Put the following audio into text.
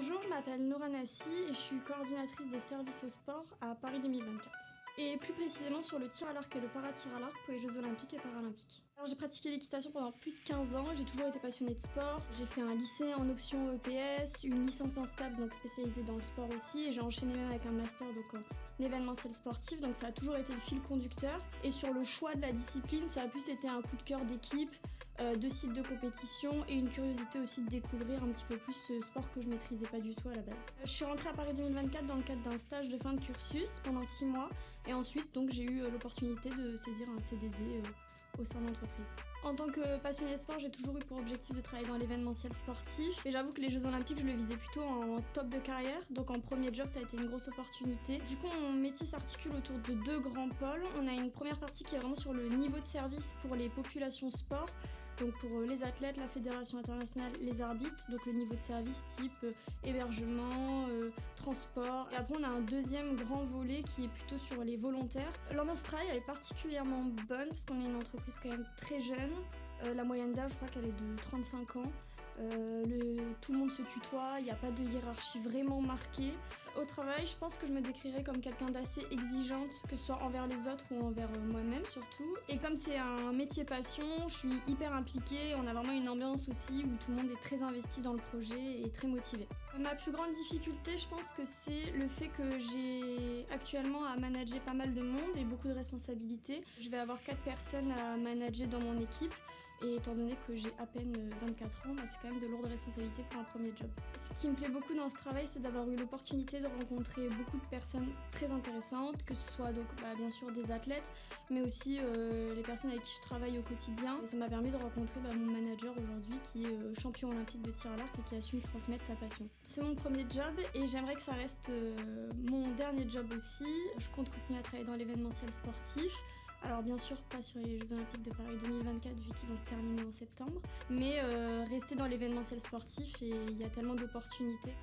Bonjour, je m'appelle Nora Nassi et je suis coordinatrice des services au sport à Paris 2024. Et plus précisément sur le tir à l'arc et le para-tir à l'arc pour les Jeux Olympiques et Paralympiques. Alors j'ai pratiqué l'équitation pendant plus de 15 ans, j'ai toujours été passionnée de sport. J'ai fait un lycée en option EPS, une licence en STAPS, donc spécialisée dans le sport aussi, et j'ai enchaîné même avec un master, donc en événementiel sportif, donc ça a toujours été le fil conducteur. Et sur le choix de la discipline, ça a plus été un coup de cœur d'équipe, de sites de compétition et une curiosité aussi de découvrir un petit peu plus ce sport que je maîtrisais pas du tout à la base. Je suis rentrée à Paris 2024 dans le cadre d'un stage de fin de cursus pendant 6 mois et ensuite donc j'ai eu l'opportunité de saisir un CDD au sein de l'entreprise. En tant que passionnée de sport, j'ai toujours eu pour objectif de travailler dans l'événementiel sportif. Et j'avoue que les Jeux Olympiques, je le visais plutôt en top de carrière. Donc en premier job, ça a été une grosse opportunité. Du coup, mon métier s'articule autour de 2 grands pôles. On a une première partie qui est vraiment sur le niveau de service pour les populations sport. Donc pour les athlètes, la fédération internationale, les arbitres. Donc le niveau de service type hébergement, transport. Et après, on a un deuxième grand volet qui est plutôt sur les volontaires. L'ambiance de travail, elle est particulièrement bonne parce qu'on est une entreprise quand même très jeune. La moyenne d'âge, je crois qu'elle est de 35 ans. Tout le monde se tutoie, il n'y a pas de hiérarchie vraiment marquée. Au travail, je pense que je me décrirais comme quelqu'un d'assez exigeante, que ce soit envers les autres ou envers moi-même surtout. Et comme c'est un métier passion, je suis hyper impliquée. On a vraiment une ambiance aussi où tout le monde est très investi dans le projet et très motivé. Ma plus grande difficulté, je pense que c'est le fait que j'ai actuellement à manager pas mal de monde et beaucoup de responsabilités. Je vais avoir 4 personnes à manager dans mon équipe. Et étant donné que j'ai à peine 24 ans, c'est quand même de lourdes responsabilités pour un premier job. Ce qui me plaît beaucoup dans ce travail, c'est d'avoir eu l'opportunité de rencontrer beaucoup de personnes très intéressantes, que ce soit donc bien sûr des athlètes, mais aussi les personnes avec qui je travaille au quotidien. Et ça m'a permis de rencontrer mon manager aujourd'hui qui est champion olympique de tir à l'arc et qui assume transmettre sa passion. C'est mon premier job et j'aimerais que ça reste mon dernier job aussi. Je compte continuer à travailler dans l'événementiel sportif. Alors bien sûr pas sur les Jeux Olympiques de Paris 2024 vu qu'ils vont se terminer en septembre, mais rester dans l'événementiel sportif et il y a tellement d'opportunités.